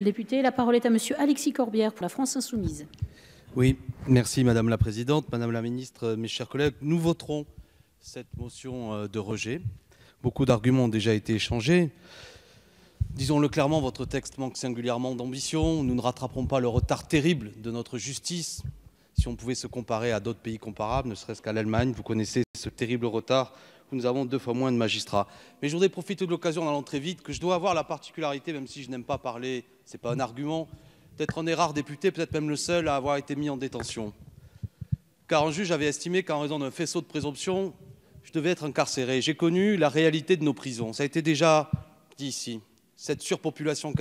Député, la parole est à monsieur Alexis Corbière pour la France Insoumise. Oui, merci Madame la Présidente, Madame la Ministre, mes chers collègues. Nous voterons cette motion de rejet. Beaucoup d'arguments ont déjà été échangés. Disons-le clairement, votre texte manque singulièrement d'ambition. Nous ne rattraperons pas le retard terrible de notre justice. Si on pouvait se comparer à d'autres pays comparables, ne serait-ce qu'à l'Allemagne, vous connaissez ce terrible retard où nous avons 2 fois moins de magistrats. Mais je voudrais profiter de l'occasion, en allant très vite, que je dois avoir la particularité, même si je n'aime pas parler, ce n'est pas un argument, d'être un des rares députés, peut-être même le seul, à avoir été mis en détention. Car un juge avait estimé qu'en raison d'un faisceau de présomption, je devais être incarcéré. J'ai connu la réalité de nos prisons. Ça a été déjà dit ici. Cette surpopulation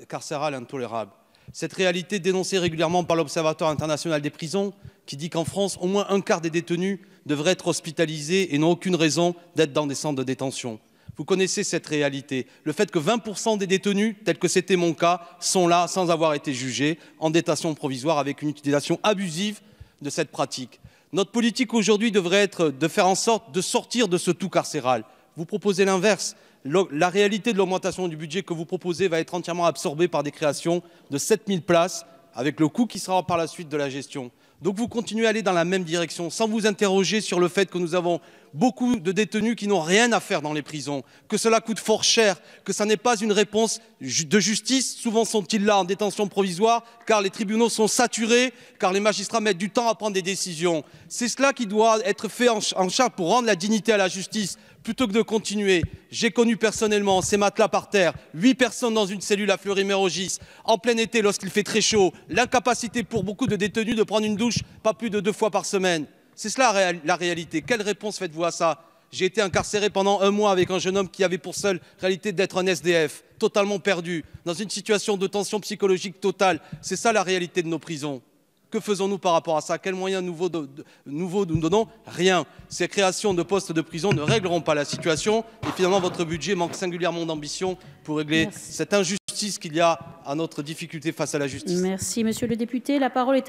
carcérale intolérable. Cette réalité dénoncée régulièrement par l'Observatoire international des prisons, qui dit qu'en France, au moins un quart des détenus devraient être hospitalisés et n'ont aucune raison d'être dans des centres de détention. Vous connaissez cette réalité. Le fait que 20% des détenus, tel que c'était mon cas, sont là sans avoir été jugés, en détention provisoire, avec une utilisation abusive de cette pratique. Notre politique aujourd'hui devrait être de faire en sorte de sortir de ce tout carcéral. Vous proposez l'inverse. La réalité de l'augmentation du budget que vous proposez va être entièrement absorbée par des créations de 7000 places, avec le coût qui sera par la suite de la gestion. Donc vous continuez à aller dans la même direction, sans vous interroger sur le fait que nous avons beaucoup de détenus qui n'ont rien à faire dans les prisons, que cela coûte fort cher, que ça n'est pas une réponse de justice. Souvent sont-ils là en détention provisoire, car les tribunaux sont saturés, car les magistrats mettent du temps à prendre des décisions. C'est cela qui doit être fait en charge pour rendre la dignité à la justice, plutôt que de continuer. J'ai connu personnellement ces matelas par terre, 8 personnes dans une cellule à Fleury-Mérogis, en plein été lorsqu'il fait très chaud, l'incapacité pour beaucoup de détenus de prendre une douche pas plus de 2 fois par semaine. C'est cela la réalité. Quelle réponse faites-vous à ça? J'ai été incarcéré pendant 1 mois avec un jeune homme qui avait pour seule réalité d'être un SDF, totalement perdu, dans une situation de tension psychologique totale. C'est ça la réalité de nos prisons. Que faisons-nous par rapport à ça? Quels moyens nouveaux nous donnons? Rien. Ces créations de postes de prison ne régleront pas la situation. Et finalement, votre budget manque singulièrement d'ambition pour régler cette injustice qu'il y a à notre difficulté face à la justice. Merci, monsieur le député. La parole est à